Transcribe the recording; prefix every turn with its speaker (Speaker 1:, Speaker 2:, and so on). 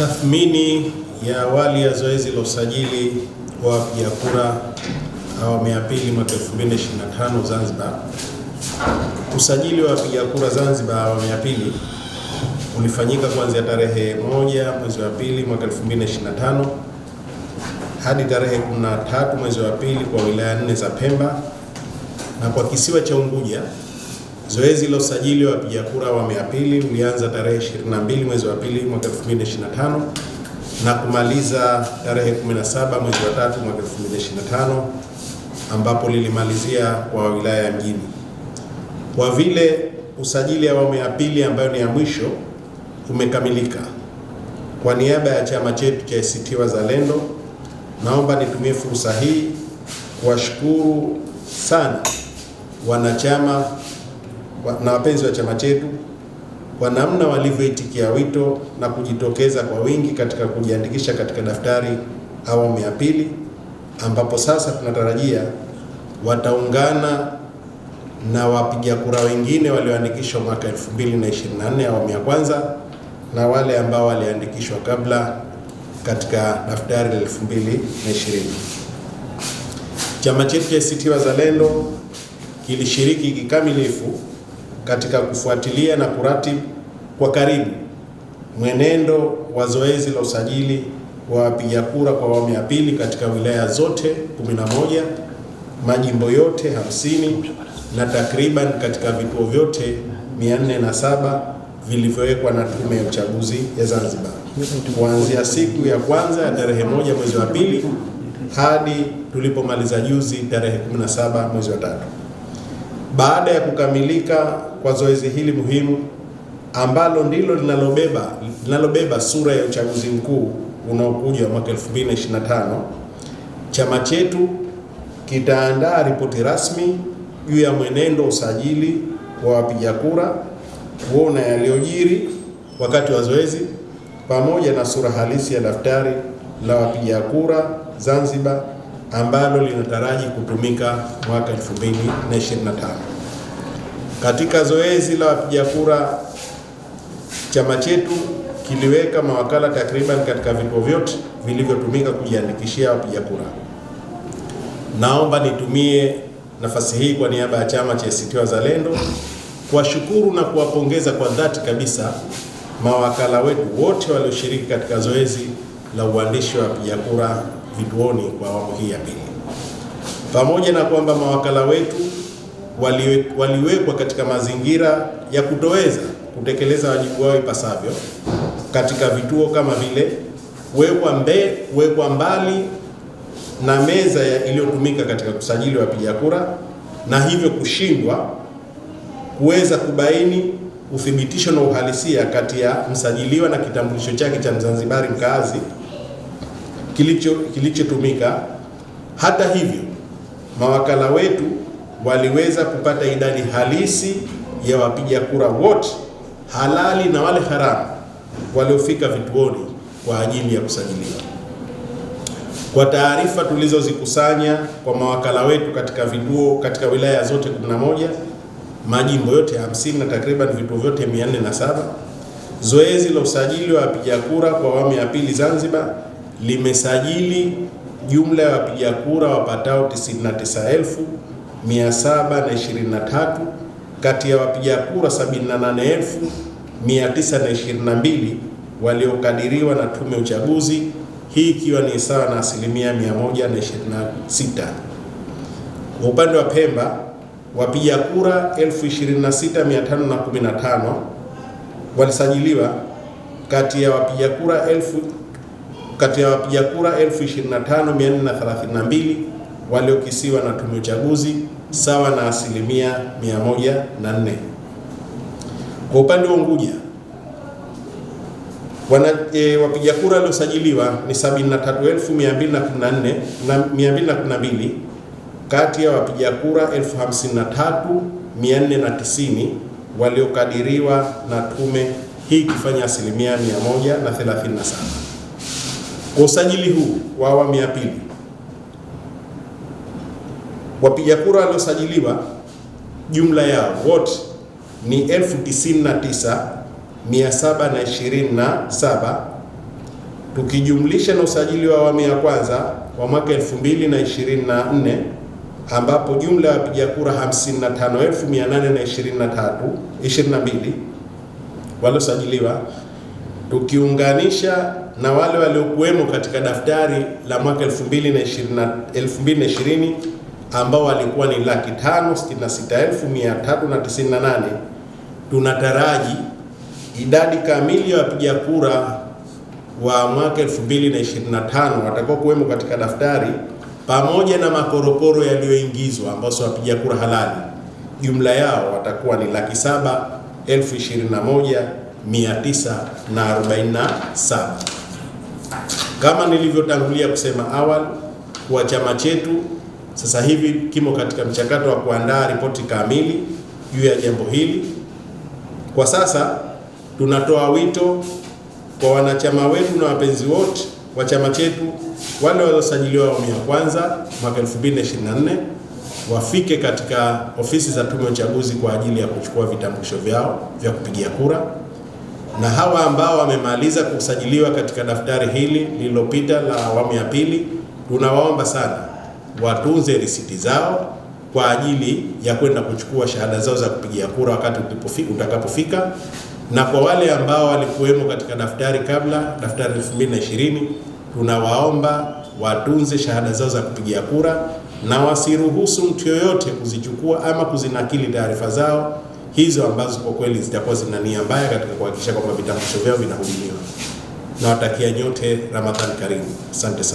Speaker 1: Tathmini ya awali ya zoezi la usajili wa wapiga kura awamu ya pili mwaka 2025 Zanzibar. Usajili wa wapiga kura Zanzibar awamu ya pili ulifanyika kuanzia tarehe 1 mwezi wa pili mwaka 2025 hadi tarehe 13 mwezi wa pili kwa wilaya 4 za Pemba, na kwa kisiwa cha Unguja zoezi la usajili wa wapiga kura awamu ya pili ulianza tarehe 22 mwezi wa pili mwaka 2025 na kumaliza tarehe 17 mwezi wa 3 mwaka 2025, ambapo lilimalizia kwa wilaya ya Mjini. Kwa vile usajili awamu ya pili ambayo ni ya mwisho umekamilika, kwa niaba ya chama chetu cha ACT Wazalendo naomba nitumie fursa hii kuwashukuru sana wanachama na wapenzi wa chama chetu kwa namna walivyoitikia wito na kujitokeza kwa wingi katika kujiandikisha katika daftari awamu ya pili, ambapo sasa tunatarajia wataungana na wapiga kura wengine walioandikishwa mwaka 2024 awamu ya kwanza na wale ambao waliandikishwa kabla katika daftari la 2020. Chama chetu cha ACT Wazalendo kilishiriki kikamilifu katika kufuatilia na kuratibu kwa karibu mwenendo wa zoezi la usajili wa wapiga kura kwa awamu ya pili katika wilaya zote 11, majimbo yote 50 na takriban katika vituo vyote 407 vilivyowekwa na Tume ya Uchaguzi ya Zanzibar, kuanzia siku ya kwanza ya tarehe 1 mwezi wa pili hadi tulipomaliza juzi tarehe 17 mwezi wa 3. Baada ya kukamilika kwa zoezi hili muhimu ambalo ndilo linalobeba sura ya uchaguzi mkuu unaokuja mwaka 2025, chama chetu kitaandaa ripoti rasmi juu ya mwenendo usajili wa wapiga kura, kuona yaliyojiri wakati wa zoezi pamoja na sura halisi ya daftari la wapiga kura Zanzibar ambalo linataraji kutumika mwaka 2025. Katika zoezi la wapiga kura, chama chetu kiliweka mawakala takriban katika vituo vyote vilivyotumika kujiandikishia wapiga kura. Naomba nitumie nafasi hii kwa niaba ya chama cha ACT Wazalendo kuwashukuru na kuwapongeza kwa dhati kabisa mawakala wetu wote walioshiriki katika zoezi la uandishi wa wapiga kura vituoni kwa awamu hii ya pili. Pamoja na kwamba mawakala wetu waliwekwa katika mazingira ya kutoweza kutekeleza wajibu wao ipasavyo katika vituo kama vile kuwekwa mbali na meza iliyotumika katika kusajili wapiga kura, na hivyo kushindwa kuweza kubaini uthibitisho na uhalisia kati ya msajiliwa na kitambulisho chake cha Mzanzibari mkaazi kilichotumika. Hata hivyo, mawakala wetu waliweza kupata idadi halisi ya wapiga kura wote halali na wale haramu waliofika vituoni kwa ajili ya kusajiliwa. Kwa taarifa tulizozikusanya kwa mawakala wetu katika vituo katika wilaya zote 11, majimbo yote 50 na takriban vituo vyote 407, zoezi la usajili wa wapiga kura kwa awamu ya pili Zanzibar limesajili jumla ya wapiga kura wapatao 99,723 kati ya wapiga kura 78,922 waliokadiriwa na Tume ya Uchaguzi, hii ikiwa ni sawa na asilimia 126. Kwa upande wa Pemba, wapiga kura 26,515 walisajiliwa kati ya wapiga kura 25,432 waliokisiwa na Tume ya Uchaguzi, sawa na asilimia 104. Kwa upande wa Unguja, wapiga kura waliosajiliwa ni 73,212 kati ya wapiga kura 53,490 waliokadiriwa na tume, hii ikifanya asilimia 137. Kwa usajili huu wa awamu ya pili, wapiga kura waliosajiliwa jumla yao wote ni 99,727 tukijumlisha na usajili wa awamu ya kwanza wa mwaka 2024 ambapo jumla ya wapiga kura 55,822 waliosajiliwa, tukiunganisha na wale waliokuwemo katika daftari la mwaka 2020 ambao walikuwa ni 566,398, tunataraji idadi kamili ya wapiga kura wa mwaka 2025 watakao kuwemo katika daftari pamoja na makorokoro yaliyoingizwa ambao sio wapiga kura halali, jumla yao watakuwa ni 721,947. Kama nilivyotangulia kusema awali, kwa chama chetu sasa hivi kimo katika mchakato wa kuandaa ripoti kamili juu ya jambo hili. Kwa sasa tunatoa wito kwa wanachama wetu na wapenzi wote wa chama chetu, wale waliosajiliwa awamu ya kwanza mwaka 2024 wafike katika ofisi za Tume ya Uchaguzi kwa ajili ya kuchukua vitambulisho vyao vya kupigia kura, na hawa ambao wamemaliza kusajiliwa katika daftari hili lililopita la awamu ya pili, tunawaomba sana watunze risiti zao kwa ajili ya kwenda kuchukua shahada zao za kupigia kura wakati utakapofika. Na kwa wale ambao walikuwemo katika daftari kabla daftari 2020, tunawaomba watunze shahada zao za kupigia kura na wasiruhusu mtu yoyote kuzichukua ama kuzinakili taarifa zao hizo ambazo kwa kweli zitakuwa zina nia mbaya katika kuhakikisha kwamba vitambulisho vyao vinahudumiwa. Nawatakia nyote Ramadhani karimu. Asante sana.